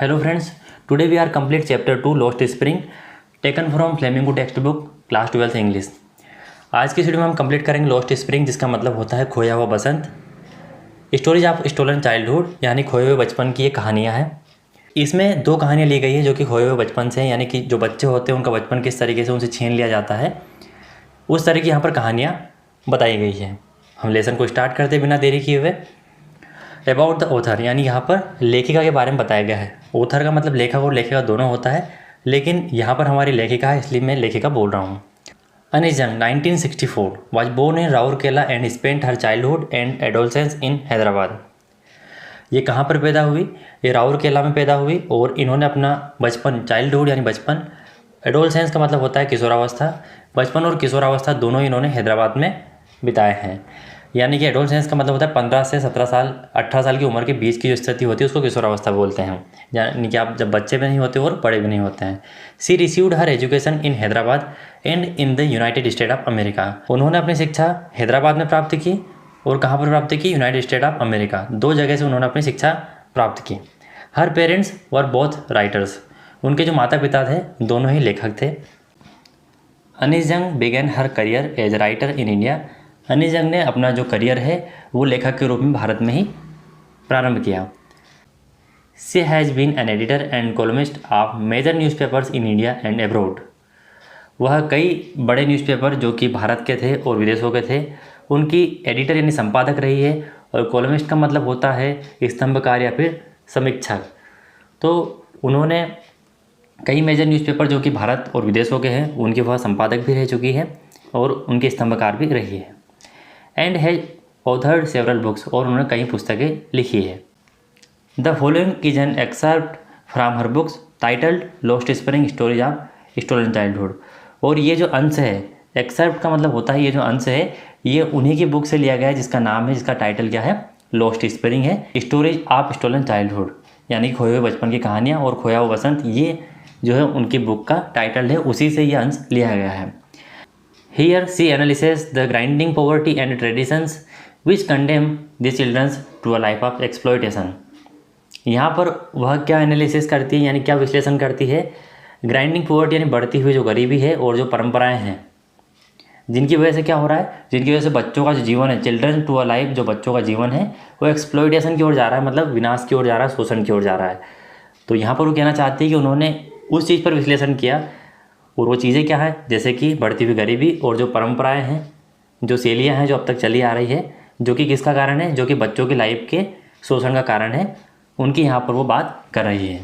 Hello friends, today we are complete chapter 2 Lost Spring taken from Flamingo textbook class 12th English। आज की video में हम complete करेंगे lost spring, जिसका मतलब होता है खोया हुआ बसंत। स्टोरीज ऑफ स्टोलन चाइल्डहुड यानी खोए हुए बचपन की ये कहानियाँ हैं। इसमें दो कहानियाँ ली गई है जो कि खोए हुए बचपन से हैं, यानी कि जो बच्चे होते हैं उनका बचपन किस तरीके से उनसे छीन लिया जाता है, उस तरह की यहाँ पर कहानियाँ बताई गई हैं। हम लेसन को स्टार्ट करते बिना देरी किए हुए। अबाउट द ऑथर यानी यहाँ पर लेखिका के बारे में बताया गया है। ऑथर का मतलब लेखक और लेखिका दोनों होता है, लेकिन यहाँ पर हमारी लेखिका है इसलिए मैं लेखिका बोल रहा हूँ। अनीस जंग 1964 was born in Rourkela and spent her childhood and adolescence in Hyderabad. ये कहाँ पर पैदा हुई? ये राउरकेला में पैदा हुई और इन्होंने अपना बचपन, चाइल्डहुड यानी बचपन, एडोलसेंस का मतलब होता है किशोरावस्था, बचपन और किशोरावस्था दोनों इन्होंने हैदराबाद में बिताए हैं। यानी कि एडोलसेंस का मतलब होता है 15 से 17 साल, 18 साल की उम्र के बीच की जो स्थिति होती है उसको किशोरावस्था बोलते हैं। यानी कि आप जब बच्चे भी नहीं होते और बड़े भी नहीं होते हैं। She received her education in Hyderabad and in the United State of America. उन्होंने अपनी शिक्षा हैदराबाद में प्राप्त की और कहाँ पर प्राप्त की? United State of America. दो जगह से उन्होंने अपनी शिक्षा प्राप्त की। हर पेरेंट्स वर बोथ राइटर्स। उनके जो माता पिता थे दोनों ही लेखक थे। Anees Jung began her career as writer in India. Anees Jung ने अपना जो करियर है वो लेखक के रूप में भारत में ही प्रारंभ किया। She has been an editor and columnist of major newspapers in India and abroad. वह कई बड़े न्यूज़पेपर जो कि भारत के थे और विदेशों के थे उनकी एडिटर यानी संपादक रही है। और कॉलमिस्ट का मतलब होता है स्तंभकार या फिर समीक्षक। तो उन्होंने कई मेजर न्यूज़पेपर जो कि भारत और विदेशों के हैं उनकी वह संपादक भी रह चुकी है और उनकी स्तंभकार भी रही है। And has authored several books, और उन्होंने कई पुस्तकें लिखी है। The following is an excerpt from her books titled Lost Spring Stories of Stolen Childhood. और ये जो अंश है, एक्सर्प्ट का मतलब होता है ये जो अंश है ये उन्हीं की बुक से लिया गया है जिसका नाम है, जिसका टाइटल क्या है? लॉस्ट स्प्रिंग है, स्टोरीज ऑफ स्टोलन चाइल्डहुड यानी खोए हुए बचपन की कहानियाँ और खोया हुआ बसंत, ये जो है उनकी बुक का टाइटल है, उसी से ये अंश लिया गया है। Here she analyzes the grinding poverty and traditions which condemn the children to a life of exploitation। यहाँ पर वह क्या एनालिसिस करती है यानी क्या विश्लेषण करती है? ग्राइंडिंग पॉवर्टी यानी बढ़ती हुई जो गरीबी है और जो परंपराएं हैं जिनकी वजह से क्या हो रहा है, जिनकी वजह से बच्चों का जो जीवन है, चिल्ड्रन टू अ लाइफ, जो बच्चों का जीवन है वो एक्सप्लॉइटेशन की ओर जा रहा है, मतलब विनाश की ओर जा रहा है, शोषण की ओर जा रहा है। तो यहाँ पर वो कहना चाहती है कि उन्होंने उस चीज़ पर विश्लेषण किया और वो चीज़ें क्या है, जैसे कि बढ़ती हुई गरीबी और जो परंपराएं हैं, जो शैलियाँ हैं जो अब तक चली आ रही है, जो कि किसका कारण है? जो कि बच्चों की लाइफ के शोषण का कारण है, उनकी यहाँ पर वो बात कर रही है।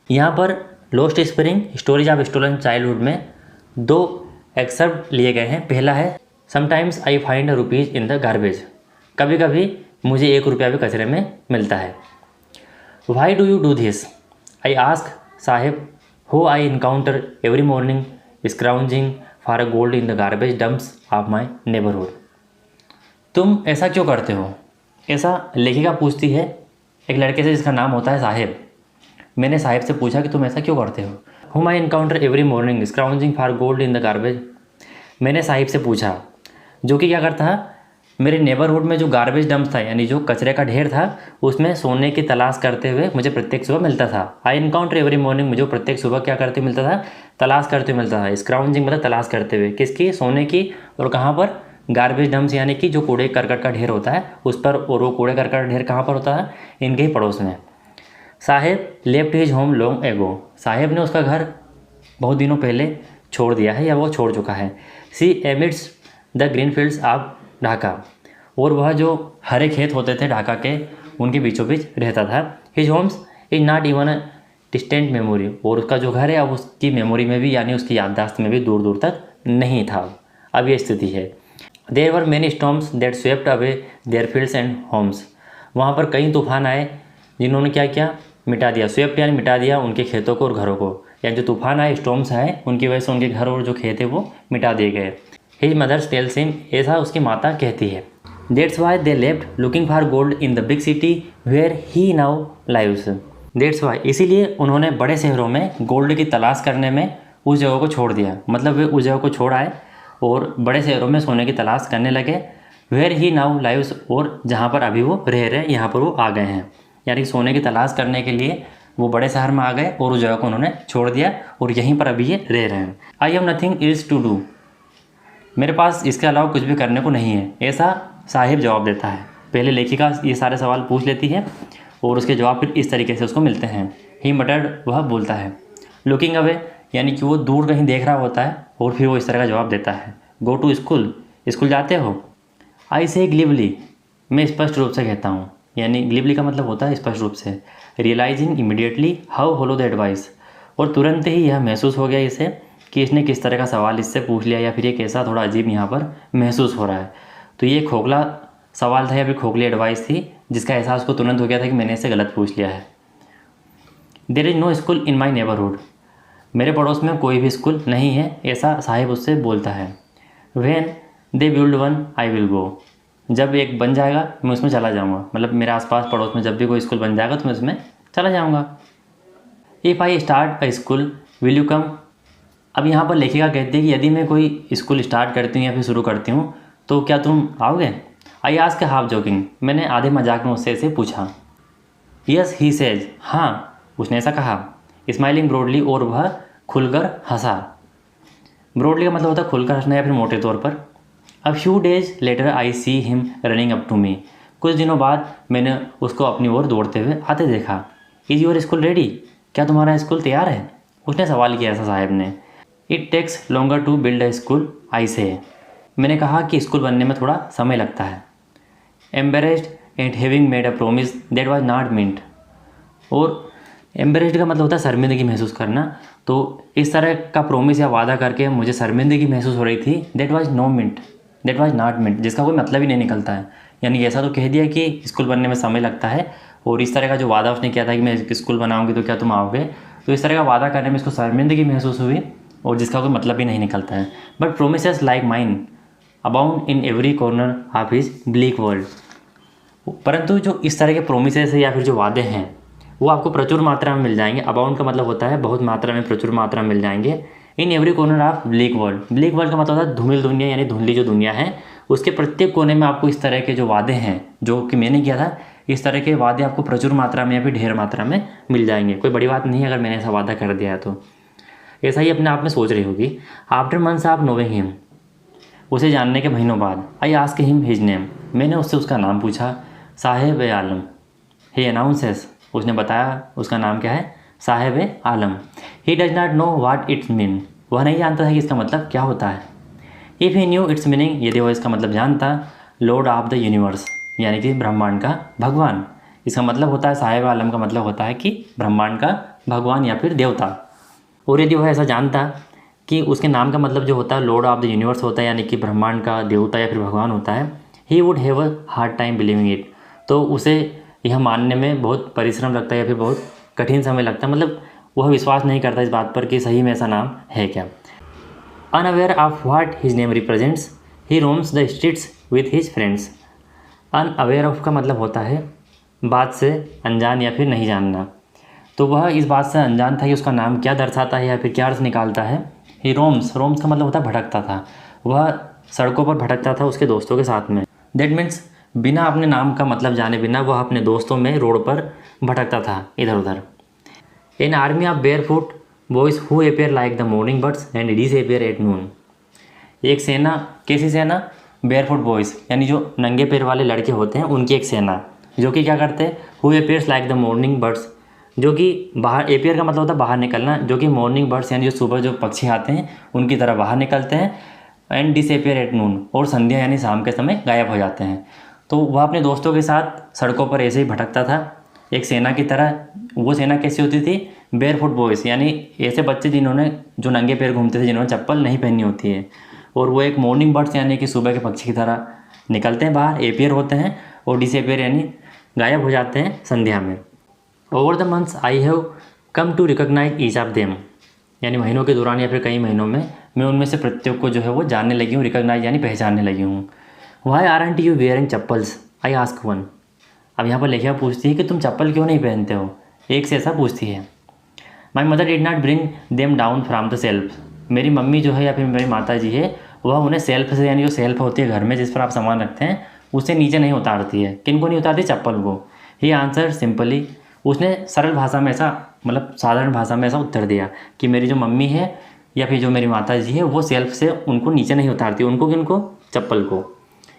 यहाँ पर Lost Spring Stories of Stolen Childhood में दो एक्सर्प्ट लिए गए हैं। पहला है sometimes I find a rupees in the garbage. कभी कभी मुझे 1 रुपया भी कचरे में मिलता है। Why do you do this? I ask Saheb who I encounter every morning scrounging for a gold in the garbage dumps of my neighborhood। तुम ऐसा क्यों करते हो? ऐसा लेखिका पूछती है एक लड़के से जिसका नाम होता है साहेब। मैंने साहेब से पूछा कि तुम ऐसा क्यों करते हो? whom I encounter every morning scrounging for gold in the garbage। मैंने साहिब से पूछा, जो कि क्या करता है, मेरे नेबरहुड में जो गार्बेज डंप था यानी जो कचरे का ढेर था उसमें सोने की तलाश करते हुए मुझे प्रत्येक सुबह मिलता था। आई इनकाउंटर एवरी मॉर्निंग, मुझे प्रत्येक सुबह क्या करते मिलता था? तलाश करते मिलता था। स्क्राउंजिंग मतलब तलाश करते हुए, किसकी? सोने की। और कहाँ पर? गार्बेज डंप्स यानी कि जो कूड़े करकट का ढेर होता है उस पर। और वो कूड़े करकट का ढेर कहाँ पर होता है? इनके ही पड़ोस में। Saheb left his home long ago. Saheb ने उसका घर बहुत दिनों पहले छोड़ दिया है या वो छोड़ चुका है। She emits the green fields of Dhaka. और वह जो हरे खेत होते थे ढाका के उनके बीचों बीच रहता था। His homes is not even a distant memory. और उसका जो घर है अब उसकी मेमोरी में भी यानी उसकी याददाश्त में भी दूर दूर तक नहीं था। अब ये स्थिति है। There were many storms that swept away their fields and homes. वहाँ पर कई तूफान आए जिन्होंने क्या किया? मिटा दिया। स्वेप्ट यानी मिटा दिया उनके खेतों को और घरों को। यानी जो तूफान आए, स्टॉर्म्स आए, उनकी वजह से उनके घर और जो खेत है वो मिटा दिए गए। हिज मदर्स टेल्स हिम, ऐसा उसकी माता कहती है। That's why they left looking for gold in the big city where he now lives। That's why, इसीलिए उन्होंने बड़े शहरों में गोल्ड की तलाश करने में उस जगह को छोड़ दिया। मतलब वे उस जगह को छोड़ आए और बड़े शहरों में सोने की तलाश करने लगे। where he now lives, और जहाँ पर अभी वो रह रहे हैं यहाँ पर वो आ गए हैं। यानी सोने की तलाश करने के लिए वो बड़े शहर में आ गए और उस जगह को उन्होंने छोड़ दिया और यहीं पर अभी ये रह रहे हैं। I have nothing is to do, मेरे पास इसके अलावा कुछ भी करने को नहीं है, ऐसा साहिब जवाब देता है। पहले लेखिका ये सारे सवाल पूछ लेती है और उसके जवाब फिर इस तरीके से उसको मिलते हैं। ही मटर्ड, वह बोलता है। लुकिंग अवे, यानी कि वो दूर कहीं देख रहा होता है और फिर वो इस तरह का जवाब देता है। गो टू स्कूल, स्कूल जाते हो। आई से ग्लिवली, मैं स्पष्ट रूप से कहता हूँ, यानी ग्लिवली का मतलब होता है स्पष्ट रूप से। Realising immediately how hollow the advice, और तुरंत ही यह महसूस हो गया इसे कि इसने किस तरह का सवाल इससे पूछ लिया या फिर ये कैसा थोड़ा अजीब यहाँ पर महसूस हो रहा है। तो ये खोखला सवाल था या फिर खोखली एडवाइस थी जिसका एहसास उसको तुरंत हो गया था कि मैंने इसे गलत पूछ लिया है। There is no school in my neighbourhood, मेरे पड़ोस में कोई भी स्कूल नहीं है, ऐसा साहिब उससे बोलता है। When they build one I will go, जब एक बन जाएगा मैं उसमें चला जाऊँगा, मतलब मेरे आसपास पड़ोस में जब भी कोई स्कूल बन जाएगा तो मैं उसमें चला जाऊँगा। If I start a school will you come, अब यहाँ पर लेखिका कहती है कि यदि मैं कोई स्कूल स्टार्ट करती हूँ या फिर शुरू करती हूँ तो क्या तुम आओगे। आई आस्क हाफ जोकिंग, मैंने आधे मजाक में उससे इसे पूछा। यस ही सेज, हाँ उसने ऐसा कहा। स्माइलिंग ब्रॉडली, और वह खुलकर हंसा। ब्रॉडली का मतलब होता है खुलकर हंसना या फिर मोटे तौर पर। A few days later I see him running up to me, कुछ दिनों बाद मैंने उसको अपनी ओर दौड़ते हुए आते देखा। इज़ योर स्कूल रेडी, क्या तुम्हारा स्कूल तैयार है, उसने सवाल किया ऐसा साहब ने। It takes longer to build a school I say, मैंने कहा कि स्कूल बनने में थोड़ा समय लगता है। Embarrassed at having made a promise that was not meant, और एम्बेरेस्ड का मतलब होता है शर्मिंदगी महसूस करना, तो इस तरह का प्रोमिस या वादा करके मुझे शर्मिंदगी महसूस हो रही थी। दैट वाज नॉट मींट, जिसका कोई मतलब ही नहीं निकलता है। यानी ऐसा तो कह दिया कि स्कूल बनने में समय लगता है, और इस तरह का जो वादा उसने किया था कि मैं स्कूल बनाऊंगी तो क्या तुम आओगे, तो इस तरह का वादा करने में इसको शर्मिंदगी महसूस हुई और जिसका कोई मतलब ही नहीं निकलता है। But promises like mine abound in every corner of his bleak world, परंतु जो इस तरह के प्रोमिसेस या फिर जो वादे हैं वो आपको प्रचुर मात्रा में मिल जाएंगे। अबाउंड का मतलब होता है बहुत मात्रा में, प्रचुर मात्रा में मिल जाएंगे। In every corner of bleak world, bleak world का मतलब होता है धूमिल दुनिया, यानी धुंधली जो दुनिया है उसके प्रत्येक कोने में आपको इस तरह के जो वादे हैं जो कि मैंने किया था, इस तरह के वादे आपको प्रचुर मात्रा में या फिर ढेर मात्रा में मिल जाएंगे। कोई बड़ी बात नहीं है अगर मैंने ऐसा वादा कर दिया है तो। ऐसा ही अपने आप में सोच रही होगी। After months of knowing him, उसे जानने के महीनों बाद। I ask him his name, मैंने उससे उसका नाम पूछा। साहेब ए आलम, ही अनाउंसेस, उसने बताया उसका नाम क्या है, Saheb e Alam. He does not know what its mean, वह नहीं जानता है कि इसका मतलब क्या होता है। If he new it's meaning, यदि वह इसका मतलब जानता, लॉर्ड ऑफ द यूनिवर्स, यानी कि ब्रह्मांड का भगवान, इसका मतलब होता है साहेब आलम का मतलब होता है कि ब्रह्मांड का भगवान या फिर देवता। और यदि वह ऐसा जानता कि उसके नाम का मतलब जो होता है लॉर्ड ऑफ द यूनिवर्स होता है, यानी कि ब्रह्मांड का देवता या फिर भगवान होता है, he would have a hard time believing it, तो उसे यह मानने में बहुत परिश्रम लगता है या फिर बहुत कठिन समय लगता है, मतलब वह विश्वास नहीं करता इस बात पर कि सही में ऐसा नाम है क्या। Unaware of what his name represents, he roams the streets with his friends. Unaware of का मतलब होता है बात से अनजान या फिर नहीं जानना, तो वह इस बात से अनजान था कि उसका नाम क्या दर्शाता है या फिर क्या अर्थ निकालता है। ही रोम्स, रोम्स का मतलब होता है भटकता था, वह सड़कों पर भटकता था उसके दोस्तों के साथ में। दैट मीन्स बिना अपने नाम का मतलब जाने बिना वह अपने दोस्तों में रोड पर भटकता था इधर उधर। An army of bear foot boys who appear like the morning birds and disappear at noon, एक सेना, कैसी सेना, बेयर फुट बॉयज़ यानी जो नंगे पैर वाले लड़के होते हैं उनकी एक सेना, जो कि क्या करते हैं, who appears like the morning birds, जो कि बाहर, एपियर का मतलब होता है बाहर निकलना, जो कि मॉर्निंग बर्ड्स यानी जो सुबह जो पक्षी आते हैं उनकी तरह बाहर निकलते हैं। एंड डिसअपेयर एट नून, और संध्या यानी शाम के समय गायब हो जाते हैं। तो वह अपने दोस्तों के साथ सड़कों पर ऐसे ही भटकता था एक सेना की तरह। वो सेना कैसी होती थी, बेयर फुट बॉयज़, यानी ऐसे बच्चे जिन्होंने जो नंगे पैर घूमते थे, जिन्होंने चप्पल नहीं पहनी होती है। और वो एक मॉर्निंग बर्ड्स यानी कि सुबह के पक्षी की तरह निकलते हैं बाहर, एपियर होते हैं, और डिसअपेयर यानी गायब हो जाते हैं संध्या में। Over the months I have come to recognise each of them, यानी महीनों के दौरान या फिर कई महीनों में मैं उनमें से प्रत्येक को जो है वो जानने लगी हूँ, रिकॉग्नाइज यानी पहचानने लगी हूँ। Why aren't you wearing chappals, I ask one, अब यहाँ पर लेखिका पूछती है कि तुम चप्पल क्यों नहीं पहनते हो, एक से ऐसा पूछती है। My mother did not bring them down from the self, मेरी मम्मी जो है या फिर मेरी माता जी है वह उन्हें सेल्फ से, यानी जो सेल्फ होती है घर में जिस पर आप सामान रखते हैं, उससे नीचे नहीं उतारती है। किन को नहीं उतारती, चप्पल को। ही आंसर सिंपली, उसने सरल भाषा में ऐसा, मतलब साधारण भाषा में ऐसा उत्तर दिया कि मेरी जो मम्मी है या फिर जो मेरी माता जी है वो सेल्फ से उनको नीचे नहीं उतारती, उनको कि उनको चप्पल को।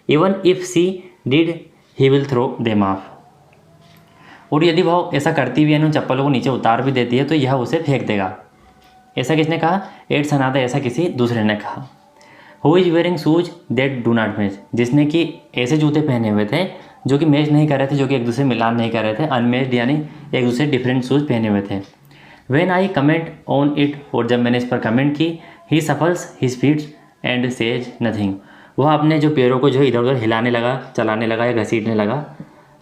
Even if she did he will throw them off. और यदि वह ऐसा करती भी है, उन चप्पलों को नीचे उतार भी देती है तो यह उसे फेंक देगा। ऐसा किसने कहा? एड सनादा, ऐसा किसी दूसरे ने कहा। Who is wearing shoes that do not match, जिसने कि ऐसे जूते पहने हुए थे जो कि मैच नहीं कर रहे थे, जो कि एक दूसरे मिलान नहीं कर रहे थे, अनमैच्ड यानी एक दूसरे डिफरेंट शूज़ पहने हुए थे। When I comment on it, और जब मैंने इस पर कमेंट की, he shuffles his feet and says nothing, वह अपने जो पैरों को जो है इधर उधर हिलाने लगा, चलाने लगा या घसीटने लगा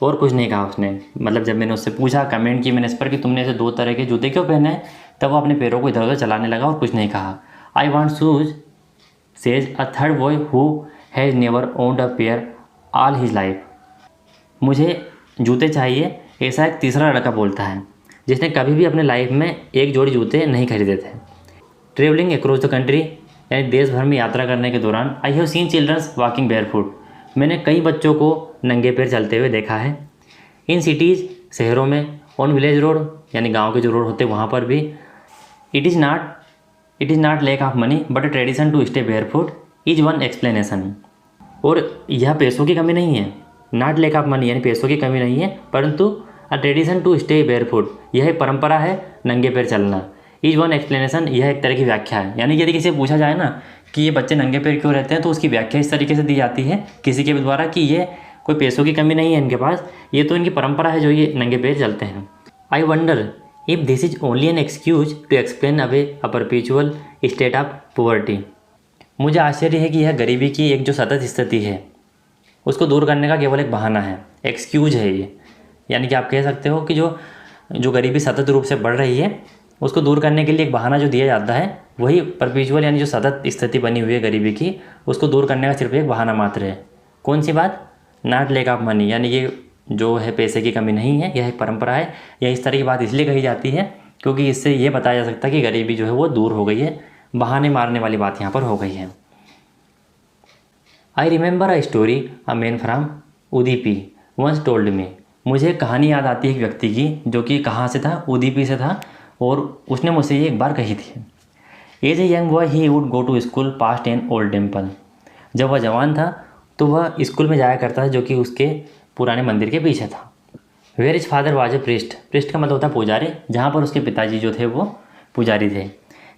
और कुछ नहीं कहा उसने। मतलब जब मैंने उससे पूछा, कमेंट की मैंने इस पर कि तुमने ऐसे दो तरह के जूते क्यों पहने हैं, तब वो अपने पैरों को इधर उधर चलाने लगा और कुछ नहीं कहा। I want shoes says a third boy who has never owned a pair all his life, मुझे जूते चाहिए, ऐसा एक तीसरा लड़का बोलता है जिसने कभी भी अपने लाइफ में एक जोड़ी जूते नहीं खरीदे थे। ट्रेवलिंग अक्रॉस द कंट्री, यानी देश भर में यात्रा करने के दौरान, I have seen childrens walking barefoot, मैंने कई बच्चों को नंगे पैर चलते हुए देखा है। इन सिटीज़, शहरों में, ऑन विलेज रोड, यानी गांव के जो रोड होते हैं वहाँ पर भी। It is not lack of money but a tradition to stay barefoot is one explanation, और यह पैसों की कमी नहीं है, नॉट लैक ऑफ मनी यानी पैसों की कमी नहीं है, परंतु a tradition to stay barefoot, यह एक परंपरा है नंगे पैर चलना। इज वन एक्सप्लेनेशन, यह एक तरह की व्याख्या है। यानी यदि किसी से पूछा जाए ना कि ये बच्चे नंगे पैर क्यों रहते हैं, तो उसकी व्याख्या इस तरीके से दी जाती है किसी के द्वारा कि ये कोई पैसों की कमी नहीं है इनके पास, ये तो इनकी परंपरा है जो ये नंगे पैर चलते हैं। I wonder if this is only an excuse to explain away a perpetual state of poverty, मुझे आश्चर्य है कि यह गरीबी की एक जो सतत स्थिति है उसको दूर करने का केवल एक बहाना है, एक्सक्यूज है ये। यानी कि आप कह सकते हो कि जो गरीबी सतत रूप से बढ़ रही है उसको दूर करने के लिए एक बहाना जो दिया जाता है वही परपेचुअल, यानी जो सतत स्थिति बनी हुई है गरीबी की, उसको दूर करने का सिर्फ एक बहाना मात्र है। कौन सी बात? नॉट लैक ऑफ मनी, यानी ये जो है पैसे की कमी नहीं है, यह एक परंपरा है। यह इस तरह की बात इसलिए कही जाती है क्योंकि इससे ये बताया जा सकता है कि गरीबी जो है वो दूर हो गई है, बहाने मारने वाली बात यहाँ पर हो गई है। I remember a story a man from Udupi once told me, मुझे कहानी याद आती है एक व्यक्ति की जो कि कहाँ से था? उदीपी से था, और उसने मुझसे ये एक बार कही थी। As a young boy he would go to school past an old temple, जब वह जवान था तो वह स्कूल में जाया करता था जो कि उसके पुराने मंदिर के पीछे था। Where is father was a priest, priest का मतलब होता है पुजारी, जहाँ पर उसके पिताजी जो थे वो पुजारी थे।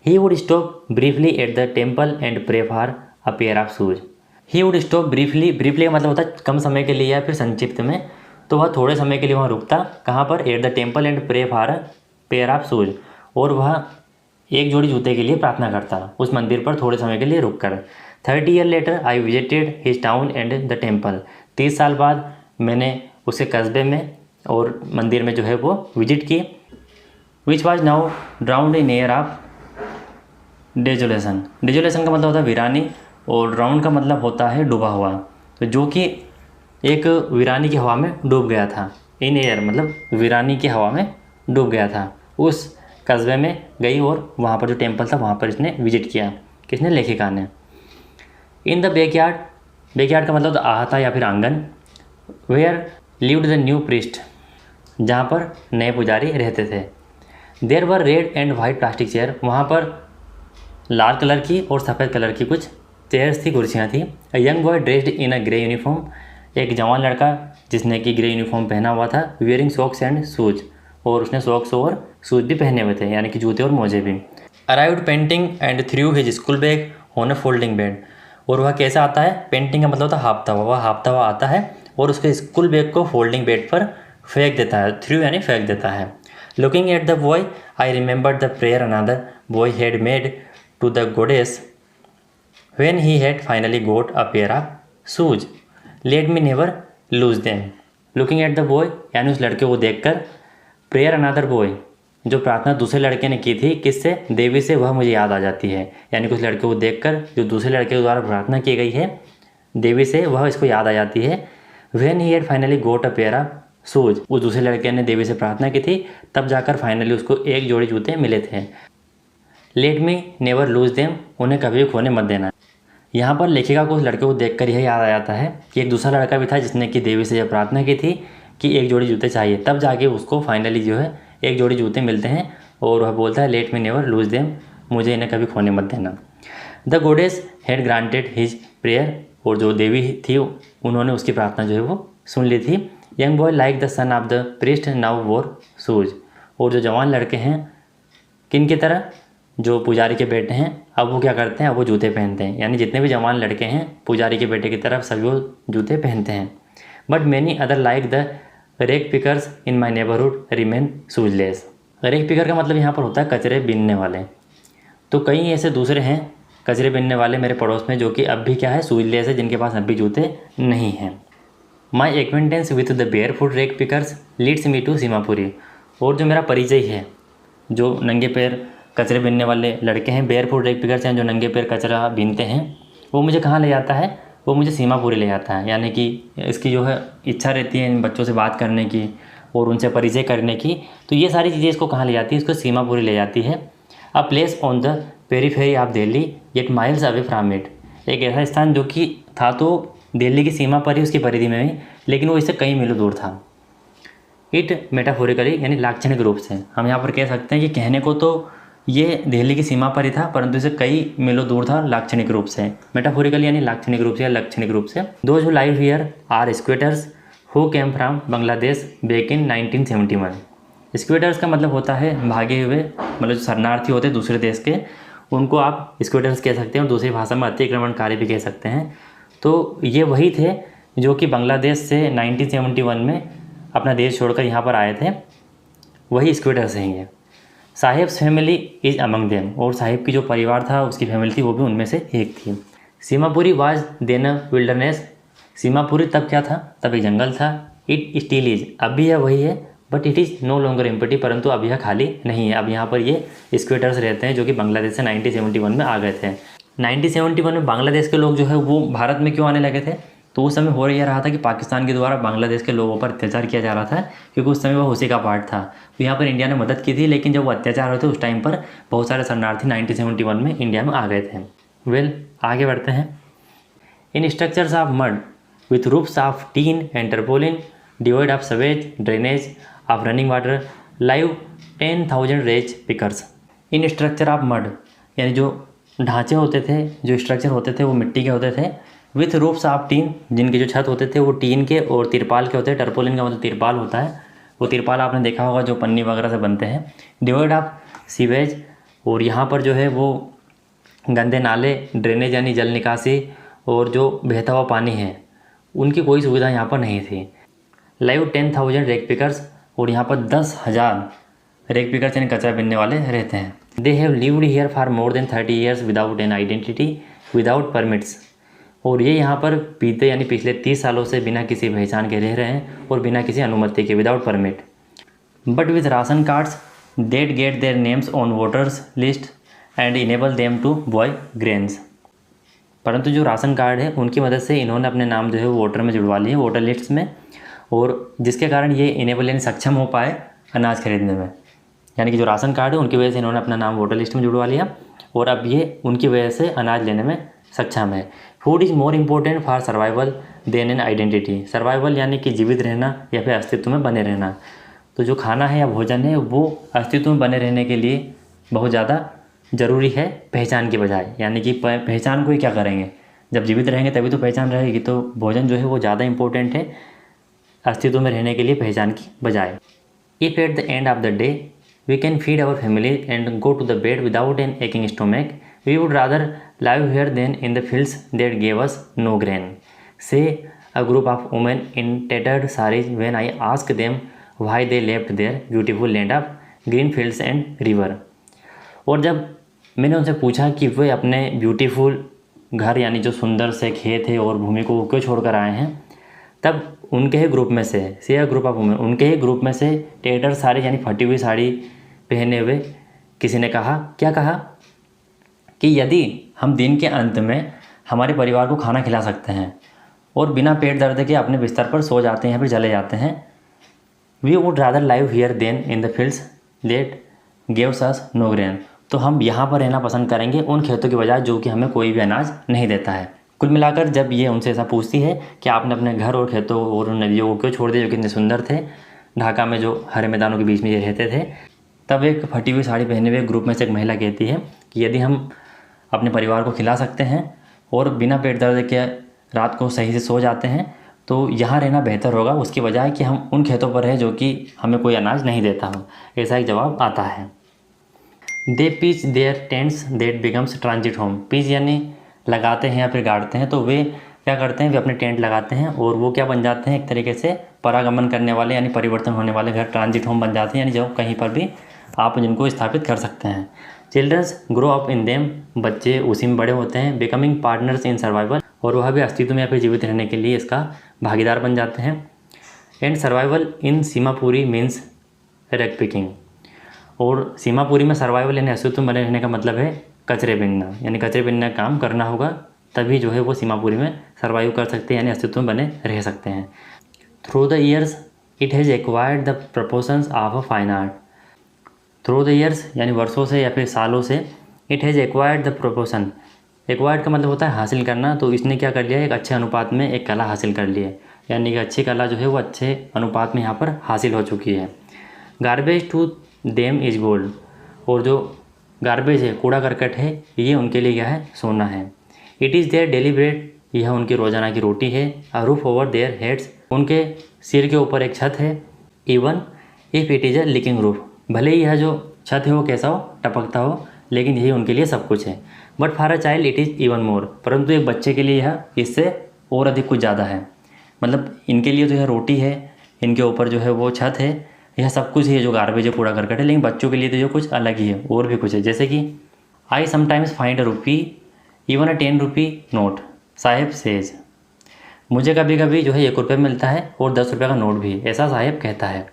He would stop briefly at the temple and pray for a pair of shoes, he would stop briefly, briefly का मतलब होता है कम समय के लिए या फिर संक्षिप्त में, तो वह थोड़े समय के लिए वहाँ रुकता, कहाँ पर? At the temple and pray for a pair of shoes, और वह एक जोड़ी जूते के लिए प्रार्थना करता उस मंदिर पर थोड़े समय के लिए रुक कर। 30 year later I visited his town and the temple, 30 साल बाद मैंने उसके कस्बे में और मंदिर में जो है वो विजिट की। Which was now drowned in air of desolation, desolation का मतलब होता है वीरानी, और ड्राउंड का मतलब होता है डूबा हुआ, तो जो कि एक वीरानी की हवा में डूब गया था। इन एयर मतलब वीरानी की हवा में डूब गया था। उस कस्बे में गई और वहाँ पर जो टेम्पल था वहाँ पर इसने विजिट किया। किसने? लेखिका ने। इन द बैकयार्ड, बैकयार्ड का मतलब आहता या फिर आंगन। Where lived the new priest, जहाँ पर नए पुजारी रहते थे। There were red and white plastic chair, वहाँ पर लाल कलर की और सफ़ेद कलर की कुछ चेयर्स थी, कुर्सियाँ थी। A young boy dressed in a grey uniform, एक जवान लड़का जिसने कि ग्रे यूनिफॉर्म पहना हुआ था। वियरिंग सॉक्स एंड शूज, और उसने सॉक्स और शूज भी पहने हुए थे, यानी कि जूते और मोजे भी। Arrived painting and through his school bag on a folding bed, और वह कैसे आता है? पेंटिंग का मतलब होता है हाँफता हुआ, वह हाँफता हुआ आता है और उसके स्कूल बैग को फोल्डिंग बेड पर फेंक देता है। थ्रू यानी फेंक देता है। Looking at the boy I remember the prayer another boy had made to the goddess when he had finally got a pair of shoes, let me never lose them. Looking at the boy यानी उस लड़के को देखकर, prayer another boy जो प्रार्थना दूसरे लड़के ने की थी, किससे? देवी से, वह मुझे याद आ जाती है। यानी कि उस लड़के को देखकर जो दूसरे लड़के के द्वारा प्रार्थना की गई है देवी से, वह इसको याद आ जाती है। when he had finally got a pair of shoes, उस दूसरे लड़के ने देवी से प्रार्थना की थी, तब जाकर फाइनली उसको एक जोड़ी जूते मिले थे। Let me never lose them, उन्हें कभी खोने मत देना। यहाँ पर लेखिका को उस लड़के को देखकर यह याद आ जाता है कि एक दूसरा लड़का भी था जिसने कि देवी से यह प्रार्थना की थी कि एक जोड़ी जूते चाहिए, तब जाके उसको फाइनली जो है एक जोड़ी जूते मिलते हैं और वह बोलता है let me never lose them, मुझे इन्हें कभी खोने मत देना। The goddess had granted his prayer, और जो देवी थी उन्होंने उसकी प्रार्थना जो है वो सुन ली थी। Young boy like the son of the priest now वोर शूज, और जो जवान लड़के हैं किन की तरह, जो पुजारी के बेटे हैं, अब वो क्या करते हैं, अब वो जूते पहनते हैं। यानी जितने भी जवान लड़के हैं पुजारी के बेटे की तरफ सभी वो जूते पहनते हैं। But many other like the rag pickers in my neighbourhood remain shoeless. Rag picker का मतलब यहाँ पर होता है कचरे बीनने वाले। तो कई ऐसे दूसरे हैं कचरे बीनने वाले मेरे पड़ोस में जो कि अब भी क्या है, शूजलेस है, जिनके पास अब भी जूते नहीं हैं। My acquaintance with the barefoot rag pickers leads me to Seemapuri, और जो मेरा परिचय है जो नंगे पैर कचरे बीनने वाले लड़के हैं, बेयर फुट रेक पिकर्स हैं जो नंगे पैर कचरा बीनते हैं, वो मुझे कहाँ ले जाता है, वो मुझे सीमापुरी ले जाता है। यानी कि इसकी जो है इच्छा रहती है इन बच्चों से बात करने की और उनसे परिचय करने की, तो ये सारी चीज़ें इसको कहाँ ले जाती है, इसको सीमापुरी ले जाती है। A place on the periphery of Delhi yet miles away from it, एक ऐसा स्थान जो कि था तो दिल्ली की सीमा पर ही, उसकी परिधि में ही, लेकिन वो इससे कई मीलों दूर था। इट मेटाफोरिकली यानी लाक्षणिक रूप से हम यहाँ पर कह सकते हैं कि कहने को तो ये दिल्ली की सीमा पर ही था, परंतु इसे कई मीलों दूर था लाक्षणिक रूप से। मेटाफोरिकली यानी लाक्षणिक रूप से या लक्षणिक रूप से। Those who live here are squatters who came from Bangladesh back in 1971। Squatters का मतलब होता है भागे हुए, मतलब जो शरणार्थी होते हैं दूसरे देश के, उनको आप स्क्वेटर्स कह सकते हैं, और दूसरी भाषा में अतिक्रमणकारी भी कह सकते हैं। तो ये वही थे जो कि बांग्लादेश से 1971 में अपना देश छोड़कर यहाँ पर आए थे, वही स्क्वेटर्स हैं ये। Sahibs family is among them, और साहिब की जो परिवार था उसकी फैमिली थी वो भी उनमें से एक थी। Seemapuri was then a wilderness, Seemapuri तब क्या था, तब एक जंगल था। इट स्टिल इज, अब भी यह वही है, but it is no longer empty, परंतु अब यह खाली नहीं है। अब यहाँ पर ये स्क्वेटर्स रहते हैं जो कि बांग्लादेश से 1971 में आ गए थे। 1971 में बांग्लादेश के लोग जो है वो भारत में क्यों आने लगे थे, तो उस समय हो यह रहा था कि पाकिस्तान के द्वारा बांग्लादेश के लोगों पर अत्याचार किया जा रहा था, क्योंकि उस समय वह उसी का पार्ट था। तो यहाँ पर इंडिया ने मदद की थी, लेकिन जब वो अत्याचार हुए थे उस टाइम पर बहुत सारे शरणार्थी 1971 में इंडिया में आ गए थे। आगे बढ़ते हैं। In structures of mud with roofs of tin and tarpaulin devoid of sewage drainage of running water live 10,000 rag pickers. In structure of mud यानी जो ढांचे होते थे, जो स्ट्रक्चर होते थे वो मिट्टी के होते थे। विथ रूफ्स ऑफ टीन, जिनके जो छत होते थे वो टीन के और तिरपाल के होते हैं। टर्पोलिन का मतलब तिरपाल होता है, वो तिरपाल आपने देखा होगा जो पन्नी वगैरह से बनते हैं। डिवाइड ऑफ सीवेज, और यहाँ पर जो है वो गंदे नाले, ड्रेनेज यानी जल निकासी, और जो बहता हुआ पानी है उनकी कोई सुविधा यहाँ पर नहीं थी। लाइव 10,000 रेक पिकर्स, और यहाँ पर 10,000 रेक पिकर्स यानी कचरा बीनने वाले रहते हैं। They have lived here for more than 30 years without an identity without permits, और ये यहाँ पर बीते यानी पिछले 30 सालों से बिना किसी पहचान के रह रहे हैं और बिना किसी अनुमति के, without permit. But with ration cards that get their names on voters list and enable them to buy grains, परंतु जो राशन कार्ड है उनकी मदद से इन्होंने अपने नाम जो है वोटर में जुड़वा लिए, वोटर लिस्ट में, और जिसके कारण ये इनेबल यानी सक्षम हो पाए अनाज खरीदने में। यानी कि जो राशन कार्ड है उनकी वजह से इन्होंने अपना नाम वोटर लिस्ट में जुड़वा लिया, और अब ये उनकी वजह से अनाज लेने में सक्षम है। Food is more important for survival than an identity, survival यानी कि जीवित रहना या फिर अस्तित्व में बने रहना। तो जो खाना है या भोजन है वो अस्तित्व में बने रहने के लिए बहुत ज़्यादा ज़रूरी है पहचान की बजाय। यानी कि पहचान को ही क्या करेंगे, जब जीवित रहेंगे तभी तो पहचान रहेगी, तो भोजन जो है वो ज़्यादा इम्पोर्टेंट है अस्तित्व में रहने के लिए पहचान की बजाय। If at the end of the day we can feed our family and go to the bed without an aching stomach, we would rather live here than in the fields that gave us no grain, say a group of women in tattered sarees when I asked them why they left their beautiful land of green fields and river। और जब मैंने उनसे पूछा कि वे अपने beautiful घर यानी जो सुंदर से खेत है और भूमि को क्यों छोड़कर आए हैं, तब उनके ही ग्रुप में से a group of women, उनके ही ग्रुप में से टेटर साड़ी यानी फटी हुई साड़ी पहने हुए किसी ने कहा, क्या कहा कि यदि हम दिन के अंत में हमारे परिवार को खाना खिला सकते हैं और बिना पेट दर्द के अपने बिस्तर पर सो जाते हैं, फिर चले जाते हैं, we would rather live here than in the fields that gives us no grain, तो हम यहाँ पर रहना पसंद करेंगे उन खेतों के बजाय जो कि हमें कोई भी अनाज नहीं देता है। कुल मिलाकर जब ये उनसे ऐसा पूछती है कि आपने अपने घर और खेतों और नदियों को क्यों छोड़ दिया जो कितने सुंदर थे, ढाका में जो हरे मैदानों के बीच में ये रहते थे, तब एक फटी हुई साड़ी पहने हुए ग्रुप में से एक महिला कहती है कि यदि हम अपने परिवार को खिला सकते हैं और बिना पेट दर्द के रात को सही से सो जाते हैं तो यहाँ रहना बेहतर होगा, उसकी वजह है कि हम उन खेतों पर हैं जो कि हमें कोई अनाज नहीं देता हो। ऐसा एक जवाब आता है। They pitch their tents that becomes transit home. Pitch यानी लगाते हैं या फिर गाड़ते हैं, तो वे क्या करते हैं, वे अपने टेंट लगाते हैं और वो क्या बन जाते हैं, एक तरीके से परागमन करने वाले यानी परिवर्तन होने वाले घर, ट्रांजिट होम बन जाते हैं, यानी जो कहीं पर भी आप जिनको स्थापित कर सकते हैं। Childrens grow up in them. बच्चे उसी में बड़े होते हैं। Becoming partners in survival. और वह भी अस्तित्व में या फिर जीवित रहने के लिए इसका भागीदार बन जाते हैं। And survival in Seemapuri means rag picking. और सीमापुरी में सर्वाइवल यानी अस्तित्व में बने रहने का मतलब है कचरे बिनना, यानी कचरे बिनने का काम करना होगा, तभी जो है वो सीमापुरी में सर्वाइव कर सकते हैं यानी अस्तित्व में बने रह सकते हैं। Through the years it has acquired the proportions of a fine art. Through the years यानी वर्षों से या फिर सालों से, it has acquired the proportion. Acquired का मतलब होता है हासिल करना, तो इसने क्या कर लिया, एक अच्छे अनुपात में एक कला हासिल कर ली है, यानी कि अच्छी कला जो है वो अच्छे अनुपात में यहाँ पर हासिल हो चुकी है। Garbage to them is gold. और जो गार्बेज है, कूड़ा करकट है, ये उनके लिए क्या है, सोना है। It is their daily bread. यह उनकी रोज़ाना की रोटी है। A roof over their heads. उनके सिर के ऊपर एक छत है। Even if it is a leaking roof. भले ही यह जो छत है वो कैसा हो, टपकता हो, लेकिन यही उनके लिए सब कुछ है। But for a child it is even more. परंतु एक बच्चे के लिए यह इससे और अधिक कुछ ज़्यादा है। मतलब इनके लिए तो यह रोटी है, इनके ऊपर जो है वो छत है, यह सब कुछ है जो गार्बेज है, कूड़ा करकट है, लेकिन बच्चों के लिए तो जो कुछ अलग ही है, और भी कुछ है। जैसे कि I sometimes find a rupee even a 10 rupee note. Saheb says. मुझे कभी कभी जो है 1 रुपये मिलता है और 10 रुपये का नोट भी, ऐसा साहेब कहता है।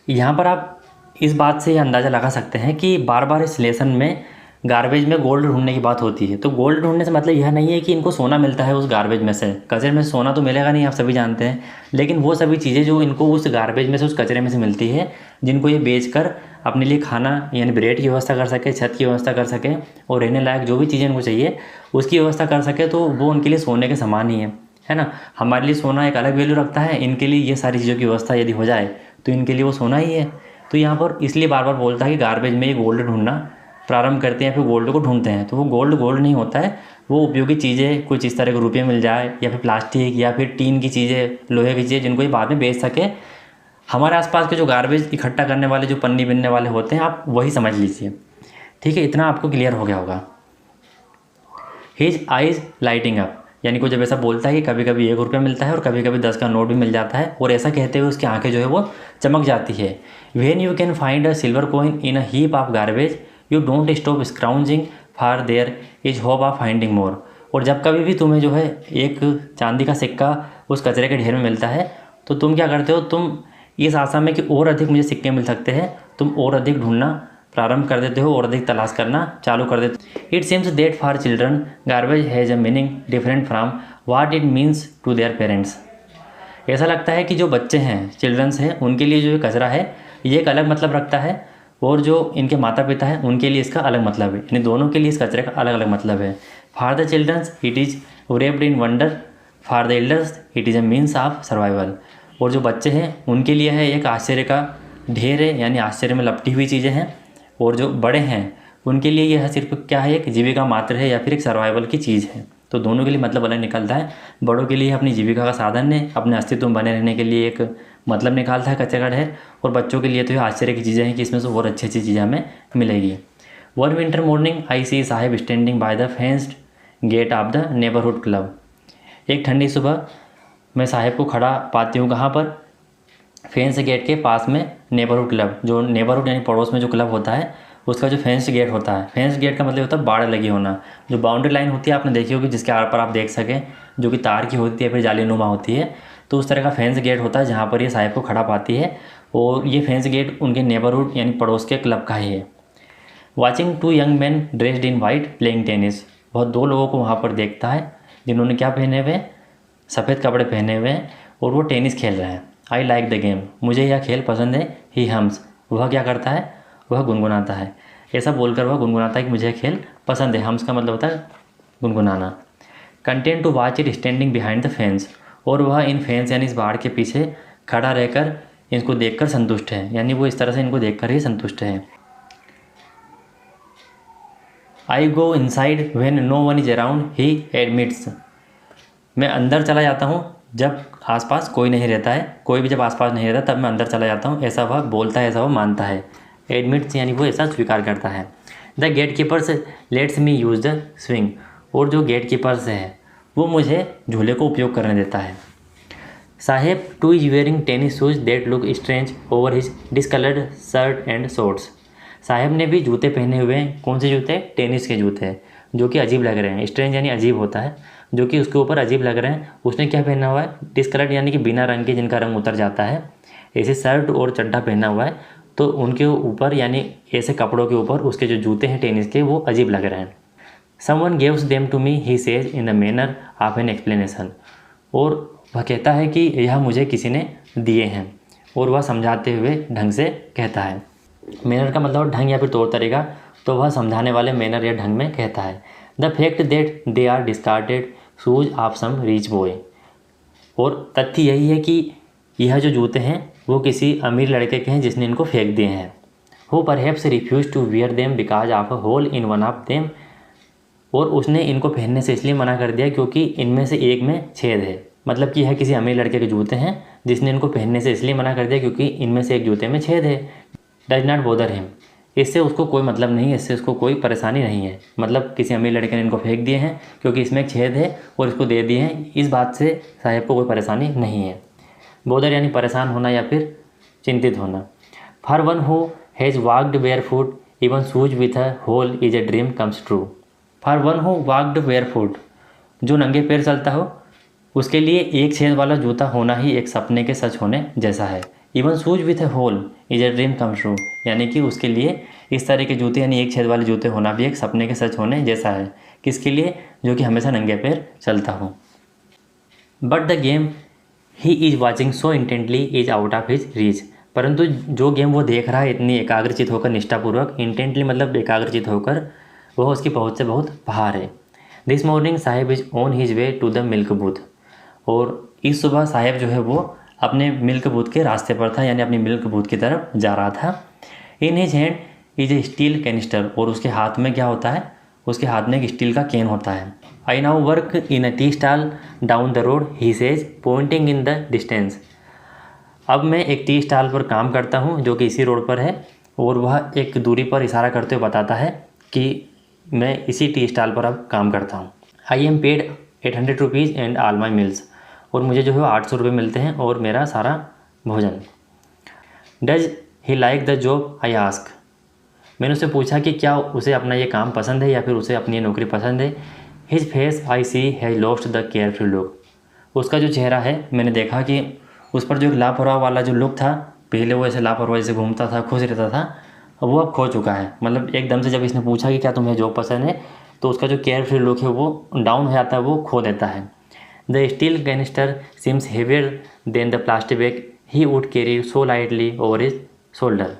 यहाँ पर आप इस बात से अंदाज़ा लगा सकते हैं कि बार बार इस लेसन में गार्बेज में गोल्ड ढूंढने की बात होती है। तो गोल्ड ढूंढने से मतलब यह नहीं है कि इनको सोना मिलता है उस गार्बेज में से। कचरे में सोना तो मिलेगा नहीं, आप सभी जानते हैं, लेकिन वो सभी चीज़ें जो इनको उस गार्बेज में से, उस कचरे में से मिलती है, जिनको ये बेचकर अपने लिए खाना यानी ब्रेड की व्यवस्था कर सके, छत की व्यवस्था कर सके और रहने लायक जो भी चीज़ें इनको चाहिए उसकी व्यवस्था कर सके, तो वो उनके लिए सोने के समान ही है ना। हमारे लिए सोना एक अलग वैल्यू रखता है, इनके लिए ये सारी चीज़ों की व्यवस्था यदि हो जाए तो इनके लिए वो सोना ही है। तो यहाँ पर इसलिए बार बार बोलता है कि गार्बेज में ये गोल्ड ढूंढना प्रारंभ करते हैं, फिर गोल्ड को ढूंढते हैं। तो वो गोल्ड नहीं होता है, वो उपयोगी चीज़ें कुछ इस तरह के रुपये मिल जाए, या फिर प्लास्टिक या फिर टीन की चीज़ें, लोहे की चीज़ें, जिनको ये बाद में बेच सके। हमारे आसपास के जो गार्बेज इकट्ठा करने वाले, जो पन्नी बिनने वाले होते हैं, आप वही समझ लीजिए। ठीक है, इतना आपको क्लियर हो गया होगा। हिज आइज लाइटिंग अप, यानी को जब ऐसा बोलता है कि कभी कभी 1 रुपया मिलता है और कभी कभी 10 का नोट भी मिल जाता है, और ऐसा कहते हुए उसकी आंखें जो है वो चमक जाती है। When you can find a silver coin in a heap of garbage you don't stop scrounging for there is hope of finding more. और जब कभी भी तुम्हें जो है एक चांदी का सिक्का उस कचरे के ढेर में मिलता है, तो तुम क्या करते हो, तुम इस आशा में कि और अधिक मुझे सिक्के मिल सकते हैं, तुम और अधिक ढूंढना प्रारंभ कर देते हो और अधिक तलाश करना चालू कर देते। It seems that for children garbage has a meaning different from what it means to their parents. ऐसा लगता है कि जो बच्चे हैं, चिल्ड्रंस हैं, उनके लिए जो कचरा है ये एक अलग मतलब रखता है, और जो इनके माता पिता हैं उनके लिए इसका अलग मतलब है, यानी दोनों के लिए इस कचरे का अलग अलग मतलब है। For the childrens it is wrapped in wonder, for the elders it is a means of survival. और जो बच्चे हैं उनके लिए है एक आश्चर्य का ढेर है, यानी आश्चर्य में लपटी हुई चीज़ें हैं, और जो बड़े हैं उनके लिए यह सिर्फ क्या है, एक जीविका मात्र है या फिर एक सर्वाइवल की चीज़ है। तो दोनों के लिए मतलब अलग निकलता है। बड़ों के लिए अपनी जीविका का साधन है, अपने अस्तित्व में बने रहने के लिए एक मतलब निकालता है कचरे का ढेर, और बच्चों के लिए तो ये आश्चर्य की चीज़ें हैं कि इसमें से और अच्छी अच्छी चीज़ें हमें मिलेगी। One winter morning I see Sahib standing by the fenced gate of the neighbourhood club. एक ठंडी सुबह मैं साहिब को खड़ा पाती हूँ, कहाँ पर, फेंस गेट के पास में नेबरहुड क्लब। जो नेबरहुड यानी पड़ोस में जो क्लब होता है उसका जो फेंस गेट होता है, फेंस गेट का मतलब होता है बाड़ लगी होना। जो बाउंड्री लाइन होती है आपने देखी होगी, जिसके आर पर आप देख सकें, जो कि तार की होती है फिर जालीनुमा होती है, तो उस तरह का फेंस गेट होता है जहाँ पर ये साहिब को खड़ा पाती है। और ये फेंस गेट उनके नेबरहुड यानी पड़ोस के क्लब का ही है। Watching 2 young man dressed in white playing tennis. बहुत 2 लोगों को वहाँ पर देखता है जिन्होंने क्या पहने हुए, सफ़ेद कपड़े पहने हुए हैं, और वो टेनिस खेल रहे हैं। आई लाइक द गेम, मुझे यह खेल पसंद है। ही हम्स, वह क्या करता है, वह गुनगुनाता है। ऐसा बोलकर वह गुनगुनाता है कि मुझे खेल पसंद है। हम्स का मतलब होता है गुनगुनाना। Content to watch it standing behind the fence, और वह इन फेंस यानी इस बाड़ के पीछे खड़ा रहकर इनको देखकर संतुष्ट है, यानी वो इस तरह से इनको देखकर ही संतुष्ट है। I go inside when no one is around he admits, मैं अंदर चला जाता हूँ जब आसपास कोई नहीं रहता है, कोई भी जब आसपास नहीं रहता तब मैं अंदर चला जाता हूँ, ऐसा वह बोलता है, ऐसा वह मानता है। एडमिट्स यानी वो ऐसा स्वीकार करता है। The gate keepers lets me use the swing, और जो गेट कीपर्स है वो मुझे झूले को उपयोग करने देता है। Saheb too is wearing tennis shoes that look strange over his discoloured shirt and shorts, Saheb ने भी जूते पहने हुए हैं। कौन से जूते? टेनिस के जूते, जो कि अजीब लग रहे हैं। स्ट्रेंज यानी अजीब होता है, जो कि उसके ऊपर अजीब लग रहे हैं। उसने क्या पहना हुआ है? डिसकलर्ड यानी कि बिना रंग के, जिनका रंग उतर जाता है, ऐसे शर्ट और चड्ढा पहना हुआ है। तो उनके ऊपर यानी ऐसे कपड़ों के ऊपर उसके जो जूते हैं टेनिस के वो अजीब लग रहे हैं। Someone gives them to me he says in the manner of an explanation, और वह कहता है कि यह मुझे किसी ने दिए हैं, और वह समझाते हुए ढंग से कहता है। मैनर का मतलब ढंग या फिर तौर तरीका, तो वह समझाने वाले मैनर या ढंग में कहता है। The fact that they are discarded shoes of some rich boy, और तथ्य यही है कि यह जो जूते हैं वो किसी अमीर लड़के के हैं जिसने इनको फेंक दिए हैं। Who perhaps refuse to wear them because of a hole in one of them, और उसने इनको पहनने से इसलिए मना कर दिया क्योंकि इनमें से एक में छेद है। मतलब कि यह किसी अमीर लड़के के जूते हैं जिसने इनको पहनने से इसलिए मना कर दिया क्योंकि इनमें से एक जूते में छेद है। डज नॉट बॉदर हिम, इससे उसको कोई मतलब नहीं है, इससे उसको कोई परेशानी नहीं है। मतलब किसी अमीर लड़के ने इनको फेंक दिए हैं क्योंकि इसमें एक छेद है और इसको दे दिए हैं, इस बात से साहेब को कोई परेशानी नहीं है। बॉदर यानी परेशान होना या फिर चिंतित होना। For one who has walked barefoot even shoes with a hole is a dream comes true. For one who walked barefoot, जो नंगे पैर चलता हो उसके लिए एक छेद वाला जूता होना ही एक सपने के सच होने जैसा है। Even shoes with a hole is a dream come true, यानी कि उसके लिए इस तरह के जूते यानी एक छेद वाले जूते होना भी एक सपने के सच होने जैसा है। किसके लिए? जो कि हमेशा नंगे पैर चलता हो। But the game he is watching so intently is out of his reach, परंतु जो गेम वो देख रहा है इतनी एकाग्रचित होकर, निष्ठापूर्वक, इंटेंटली मतलब एकाग्रचित होकर, वह उसकी पहुँच से बहुत बाहर है। This morning Sahib is on his way to the milk booth, और इस सुबह साहिब जो है वो अपने मिल्क बूथ के रास्ते पर था, यानी अपनी मिल्क बूथ की तरफ जा रहा था। In his hand is a steel canister, और उसके हाथ में क्या होता है? उसके हाथ में एक स्टील का कैन होता है। I now work in a tea stall down the road he says pointing in the distance, अब मैं एक टी स्टॉल पर काम करता हूँ जो कि इसी रोड पर है, और वह एक दूरी पर इशारा करते हुए बताता है कि मैं इसी टी स्टॉल पर अब काम करता हूँ। I am paid 800 rupees and all my meals, और मुझे जो है 800 रुपये मिलते हैं और मेरा सारा भोजन। Does he like the job I ask, मैंने उससे पूछा कि क्या उसे अपना ये काम पसंद है या फिर उसे अपनी ये नौकरी पसंद है। His face I see has lost the careful look, उसका जो चेहरा है मैंने देखा कि उस पर जो एक लापरवाह वाला जो लुक था, पहले वो ऐसे लापरवाही से घूमता था, खुश रहता था, अब वो अब खो चुका है। मतलब एकदम से जब इसने पूछा कि क्या तुम्हें जॉब पसंद है, तो उसका जो केयरफ्री लुक है वो डाउन हो जाता है, वो खो देता है। The steel canister seems heavier than the plastic bag he would carry so lightly over his shoulder,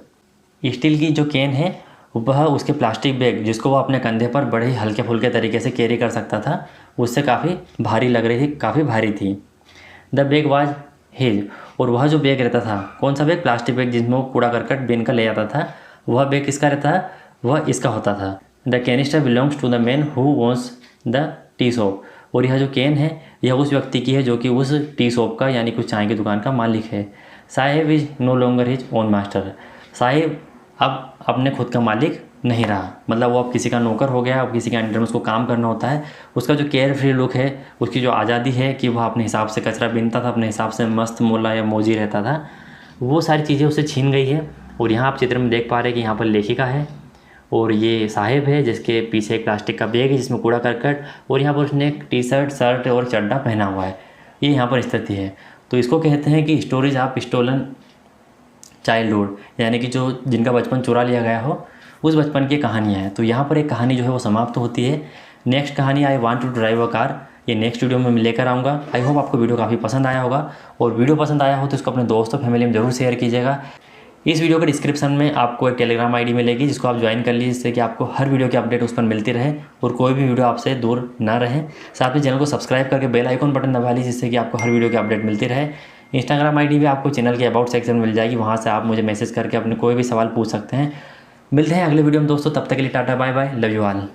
steel की जो कैन है वह उसके प्लास्टिक बैग जिसको वो अपने कंधे पर बड़े ही हल्के फुल्के तरीके से कैरी कर सकता था, उससे काफ़ी भारी लग रही थी, काफ़ी भारी थी। द बैग वाज हिज, और वह जो बैग रहता था, कौन सा बैग? प्लास्टिक बैग जिसमें वो कूड़ा करकट बीन का ले जाता था, वह बैग किसका रहता है? वह इसका होता था। The canister belongs to the man who owns the tea shop, और यह जो कैन है यह उस व्यक्ति की है जो कि उस टी शॉप का यानी कुछ चाय की दुकान का मालिक है। Sahib is no longer his own master, Sahib अब अपने खुद का मालिक नहीं रहा, मतलब वो अब किसी का नौकर हो गया, अब किसी के अंडर में उसको काम करना होता है। उसका जो केयर फ्री लुक है, उसकी जो आज़ादी है कि वह अपने हिसाब से कचरा बीनता था, अपने हिसाब से मस्त मोला या मौजी रहता था, वो सारी चीज़ें उससे छीन गई है। और यहाँ आप चित्र में देख पा रहे हैं कि यहाँ पर लेखिका है और ये साहिब है जिसके पीछे एक प्लास्टिक का बैग है जिसमें कूड़ा करकट, और यहाँ पर उसने एक टी शर्ट, शर्ट और चड्ढा पहना हुआ है। ये यहाँ पर स्थिति है। तो इसको कहते हैं कि स्टोरीज ऑफ स्टोलन चाइल्डहुड, यानी कि जो जिनका बचपन चुरा लिया गया हो उस बचपन की कहानियाँ हैं। तो यहाँ पर एक कहानी जो है वो समाप्त होती है। नेक्स्ट कहानी I want to drive a car, ये नेक्स्ट वीडियो में मैं लेकर आऊँगा। आई होप आपको वीडियो काफ़ी पसंद आया होगा, और वीडियो पसंद आया हो तो इसको अपने दोस्तों फैमिली में ज़रूर शेयर कीजिएगा। इस वीडियो के डिस्क्रिप्शन में आपको एक टेलीग्राम आईडी मिलेगी जिसको आप ज्वाइन कर लीजिए, जिससे कि आपको हर वीडियो की अपडेट उस पर मिलती रहे और कोई भी वीडियो आपसे दूर ना रहे। साथ में चैनल को सब्सक्राइब करके बेल आइकन बटन दबा लीजिए, जिससे कि आपको हर वीडियो की अपडेट मिलती रहे। इंस्टाग्राम आईडी भी आपको चैनल के अबाउट सेक्शन में मिल जाएगी, वहाँ से आप मुझे मैसेज करके अपने कोई भी सवाल पूछ सकते हैं। मिलते हैं अगले वीडियो में दोस्तों, तब तक के लिए tata bye bye, love you all.